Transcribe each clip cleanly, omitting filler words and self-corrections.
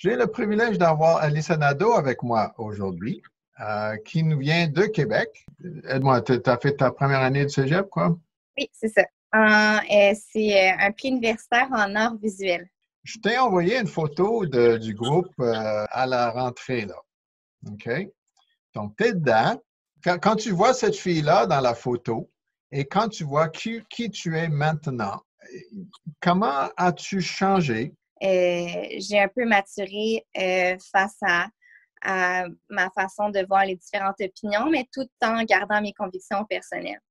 J'ai le privilège d'avoir Alyssa Nadeau avec moi aujourd'hui, qui nous vient de Québec. Aide-moi, tu as fait ta première année de cégep, quoi? Oui, c'est ça. C'est un prix universitaire en art visuel. Je t'ai envoyé une photo du groupe à la rentrée, là. OK? Donc, tu es dedans. Quand tu vois cette fille-là dans la photo et quand tu vois qui tu es maintenant, comment as-tu changé? J'ai un peu maturé face à ma façon de voir les différentes opinions, mais tout en gardant mes convictions personnelles.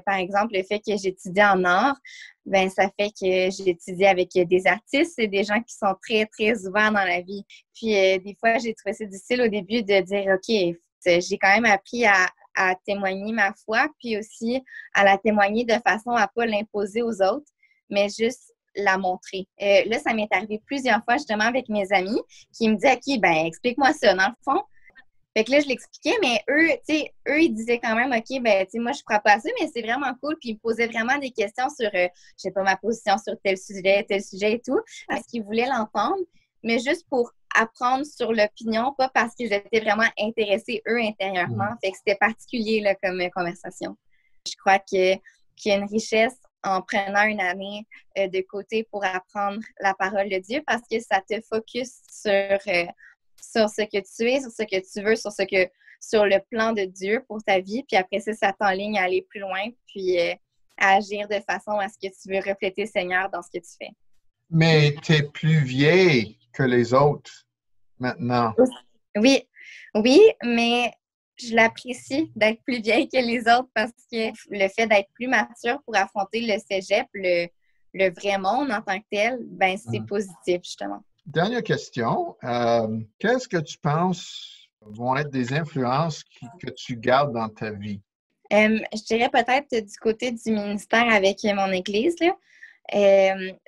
Par exemple, le fait que j'étudie en art, ben ça fait que j'étudie avec des artistes et des gens qui sont très, très ouverts dans la vie. Puis, des fois, j'ai trouvé ça difficile au début de dire, OK, j'ai quand même appris à témoigner ma foi, puis aussi à la témoigner de façon à ne pas l'imposer aux autres, mais juste la montrer. Là, ça m'est arrivé plusieurs fois justement avec mes amis qui me disaient, OK, ben explique-moi ça. Dans le fond, fait que là, je l'expliquais, mais eux, tu sais, eux, ils disaient quand même, OK, ben, tu sais, moi, je crois pas à ça, mais c'est vraiment cool. Puis ils me posaient vraiment des questions sur, je sais pas, ma position sur tel sujet et tout, parce qu'ils voulaient l'entendre, mais juste pour apprendre sur l'opinion, pas parce qu'ils étaient vraiment intéressés, eux, intérieurement. Mhm. Fait que c'était particulier, là, comme conversation. Je crois qu'il y a une richesse en prenant une année de côté pour apprendre la parole de Dieu parce que ça te focus sur ce que tu es, sur ce que tu veux, sur le plan de Dieu pour ta vie. Puis après ça, ça t'enligne à aller plus loin, puis à agir de façon à ce que tu veux refléter le Seigneur dans ce que tu fais. Mais tu es plus vieille que les autres maintenant. Oui, oui, mais je l'apprécie d'être plus vieille que les autres parce que le fait d'être plus mature pour affronter le cégep, le vrai monde en tant que tel, ben c'est Mhm. positif, justement. Dernière question. Qu'est-ce que tu penses vont être des influences que tu gardes dans ta vie? Je dirais peut-être du côté du ministère avec mon église, là.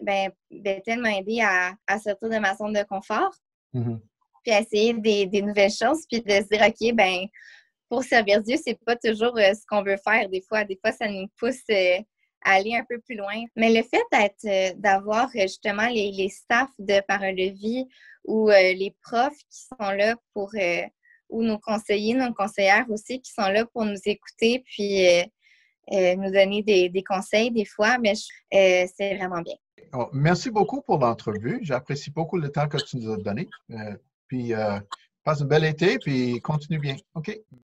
Ben, Bethel m'a aidé à sortir de ma zone de confort, Mhm. puis à essayer des nouvelles choses, puis de se dire, OK, ben, pour servir Dieu, c'est pas toujours ce qu'on veut faire. Des fois, ça nous pousse à aller un peu plus loin. Mais le fait d'avoir justement les staffs de parole de vie ou les profs qui sont là pour, ou nos conseillers, nos conseillères aussi qui sont là pour nous écouter, puis nous donner des conseils des fois, mais c'est vraiment bien. Oh, merci beaucoup pour l'entrevue. J'apprécie beaucoup le temps que tu nous as donné. Puis, passe un bel été, puis continue bien. OK?